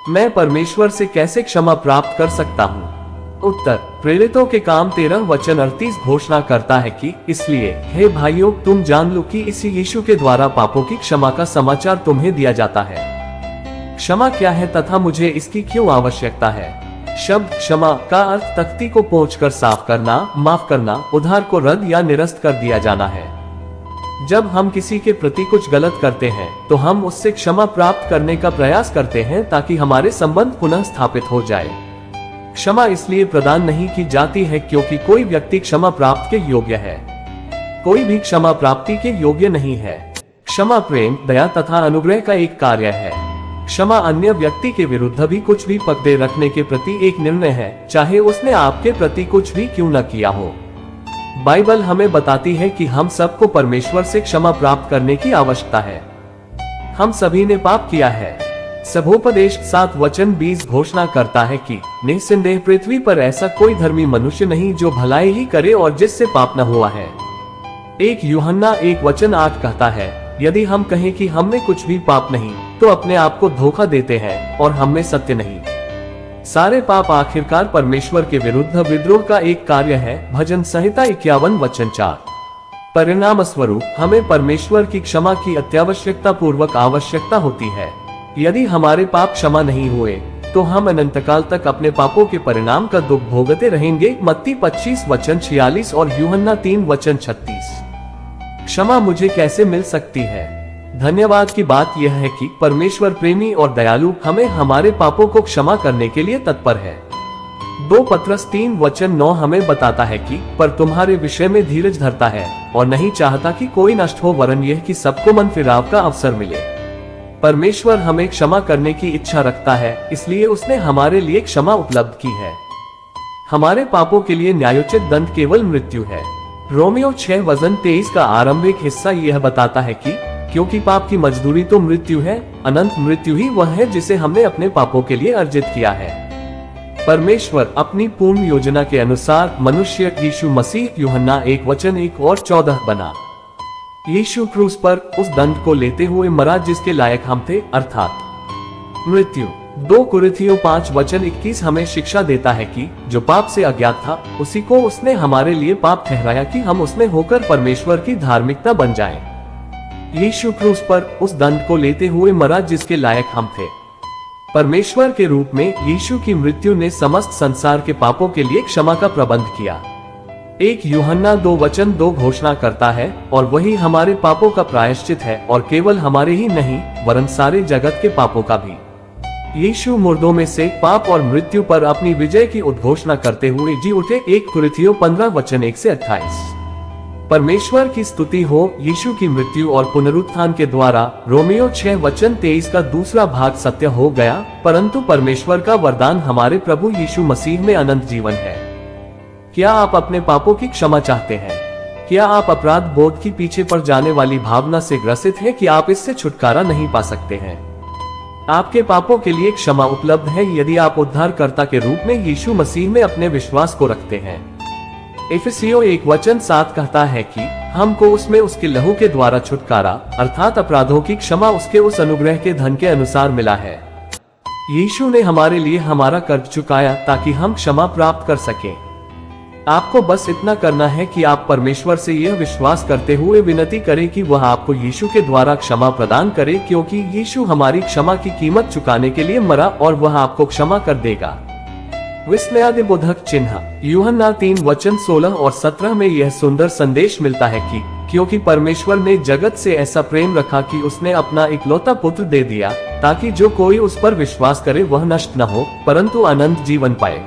मैं परमेश्वर से कैसे क्षमा प्राप्त कर सकता हूँ? उत्तर, प्रेरितों के काम 13 वचन 38 घोषणा करता है कि इसलिए हे भाइयों, तुम जान लो कि इसी यीशु के द्वारा पापों की क्षमा का समाचार तुम्हें दिया जाता है। क्षमा क्या है तथा मुझे इसकी क्यों आवश्यकता है? शब्द क्षमा का अर्थ तख्ती को पोंछकर साफ करना, माफ करना, उधार को रद्द या निरस्त कर दिया जाना है। जब हम किसी के प्रति कुछ गलत करते हैं तो हम उससे क्षमा प्राप्त करने का प्रयास करते हैं ताकि हमारे संबंध पुनः स्थापित हो जाए। क्षमा इसलिए प्रदान नहीं की जाती है क्योंकि कोई व्यक्ति क्षमा प्राप्त के योग्य है। कोई भी क्षमा प्राप्ति के योग्य नहीं है। क्षमा प्रेम, दया तथा अनुग्रह का एक कार्य है। क्षमा अन्य व्यक्ति के विरुद्ध भी कुछ भी पकड़े रखने के प्रति एक निर्णय है, चाहे उसने आपके प्रति कुछ भी क्यों न किया हो। बाइबल हमें बताती है कि हम सबको परमेश्वर से क्षमा प्राप्त करने की आवश्यकता है। हम सभी ने पाप किया है। सभोपदेश 7 वचन 20 घोषणा करता है कि निस्संदेह पृथ्वी पर ऐसा कोई धर्मी मनुष्य नहीं जो भलाई ही करे और जिससे पाप न हुआ है। 1 यूहन्ना 1 वचन 8 कहता है, यदि हम कहें कि हमने कुछ भी पाप नहीं तो अपने आप को धोखा देते हैं और हम में सत्य नहीं। सारे पाप आखिरकार परमेश्वर के विरुद्ध विद्रोह का एक कार्य है। भजन संहिता 51 वचन 4। परिणाम स्वरूप हमें परमेश्वर की क्षमा की अत्यावश्यकता पूर्वक आवश्यकता होती है। यदि हमारे पाप क्षमा नहीं हुए तो हम अनंतकाल तक अपने पापों के परिणाम का दुख भोगते रहेंगे। मत्ती 25 वचन 46 और यूहन्ना 3 वचन 36। क्षमा मुझे कैसे मिल सकती है? धन्यवाद की बात यह है कि परमेश्वर प्रेमी और दयालु हमें हमारे पापों को क्षमा करने के लिए तत्पर है। 2 पत्रस 3 वचन 9 हमें बताता है कि पर तुम्हारे विषय में धीरज धरता है और नहीं चाहता कि कोई नष्ट हो, वरन यह कि सबको मन फिराव का अवसर मिले। परमेश्वर हमें क्षमा करने की इच्छा रखता है, इसलिए उसने हमारे लिए क्षमा उपलब्ध की है। हमारे पापों के लिए न्यायोचित दंड केवल मृत्यु है। रोमियो 6 वचन 23 का आरंभिक हिस्सा यह बताता है कि क्योंकि पाप की मजदूरी तो मृत्यु है, अनंत मृत्यु ही वह है जिसे हमने अपने पापों के लिए अर्जित किया है। परमेश्वर अपनी पूर्ण योजना के अनुसार मनुष्य यीशु मसीह यूहन्ना 1 वचन 1 और 14 बना। यीशु क्रूस पर उस दंड को लेते हुए मरा जिसके लायक हम थे, अर्थात मृत्यु। 2 कुरिन्थियों 5 वचन 21 हमें शिक्षा देता है कि जो पाप से अज्ञात था उसी को उसने हमारे लिए पाप ठहराया कि हम उसमें होकर परमेश्वर की धार्मिकता बन जाएं। यीशु क्रूस पर उस दंड को लेते हुए मरा जिसके लायक हम थे। परमेश्वर के रूप में यीशु की मृत्यु ने समस्त संसार के पापों के लिए क्षमा का प्रबंध किया। 1 यूहन्ना 2 वचन 2 घोषणा करता है, और वही हमारे पापों का प्रायश्चित है, और केवल हमारे ही नहीं वरन सारे जगत के पापों का भी। यीशु मुर्दों में से पाप और मृत्यु पर अपनी विजय की उद्घोषणा करते हुए जी उठे। 1 कुरिन्थियों 15 वचन 1 से 28। परमेश्वर की स्तुति हो यीशु की मृत्यु और पुनरुत्थान के द्वारा रोमियो 6 वचन 23 का दूसरा भाग सत्य हो गया, परंतु परमेश्वर का वरदान हमारे प्रभु यीशु मसीह में अनंत जीवन है। क्या आप अपने पापों की क्षमा चाहते हैं? क्या आप अपराध बोध की पीछे पड़ जाने वाली भावना से ग्रसित हैं कि आप इससे छुटकारा नहीं पा सकते हैं? आपके पापों के लिए क्षमा उपलब्ध है यदि आप उद्धारकर्ता के रूप में यीशु मसीह में अपने विश्वास को रखते हैं। इफिसियों 1 वचन 7 कहता है कि हमको उसमें उसके लहू के द्वारा छुटकारा अर्थात अपराधों की क्षमा उसके उस अनुग्रह के धन के अनुसार मिला है। यीशु ने हमारे लिए हमारा कर्ज चुकाया ताकि हम क्षमा प्राप्त कर सकें। आपको बस इतना करना है कि आप परमेश्वर से यह विश्वास करते हुए विनती करें कि वह आपको यीशु के द्वारा क्षमा प्रदान करे, क्योंकि यीशु हमारी क्षमा की कीमत चुकाने के लिए मरा और वह आपको क्षमा कर देगा। विस्मयादिबोधक चिन्ह यूहन्ना 3 वचन 16 और 17 में यह सुंदर संदेश मिलता है कि क्योंकि परमेश्वर ने जगत से ऐसा प्रेम रखा कि उसने अपना इकलौता पुत्र दे दिया ताकि जो कोई उस पर विश्वास करे वह नष्ट न हो परंतु अनंत जीवन पाए।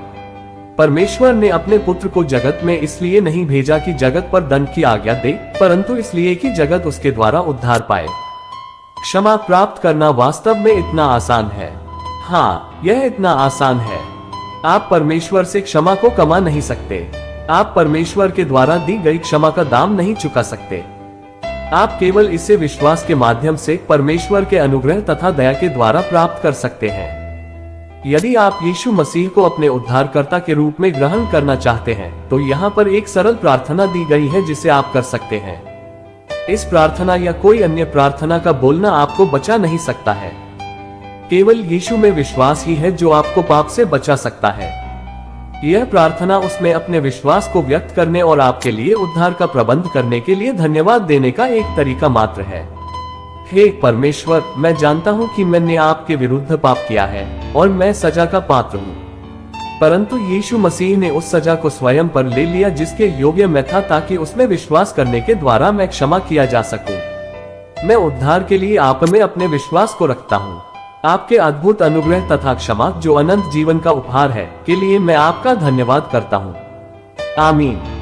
परमेश्वर ने अपने पुत्र को जगत में इसलिए नहीं भेजा कि जगत पर दंड की आज्ञा दे, परंतु इसलिए कि जगत उसके द्वारा उद्धार पाए। क्षमा प्राप्त करना वास्तव में इतना आसान है। हाँ, यह इतना आसान है। आप परमेश्वर से क्षमा को कमा नहीं सकते। आप परमेश्वर के द्वारा दी गई क्षमा का दाम नहीं चुका सकते। आप केवल इसे विश्वास के माध्यम से परमेश्वर के अनुग्रह तथा दया के द्वारा प्राप्त कर सकते हैं। यदि आप यीशु मसीह को अपने उद्धारकर्ता के रूप में ग्रहण करना चाहते हैं तो यहाँ पर एक सरल प्रार्थना दी गई है जिसे आप कर सकते हैं। इस प्रार्थना या कोई अन्य प्रार्थना का बोलना आपको बचा नहीं सकता है। केवल यीशु में विश्वास ही है जो आपको पाप से बचा सकता है। यह प्रार्थना उसमें अपने विश्वास को व्यक्त करने और आपके लिए उद्धार का प्रबंध करने के लिए धन्यवाद देने का एक तरीका मात्र है। हे परमेश्वर, मैं जानता हूँ कि मैंने आपके विरुद्ध पाप किया है और मैं सजा का पात्र हूँ, परंतु यीशु मसीह ने उस सजा को स्वयं पर ले लिया जिसके योग्य मैं था, ताकि उसमें विश्वास करने के द्वारा मैं क्षमा किया जा सकूं। मैं उद्धार के लिए आप में अपने विश्वास को रखता हूं। आपके अद्भुत अनुग्रह तथा क्षमा जो अनंत जीवन का उपहार है के लिए मैं आपका धन्यवाद करता हूं। आमीन।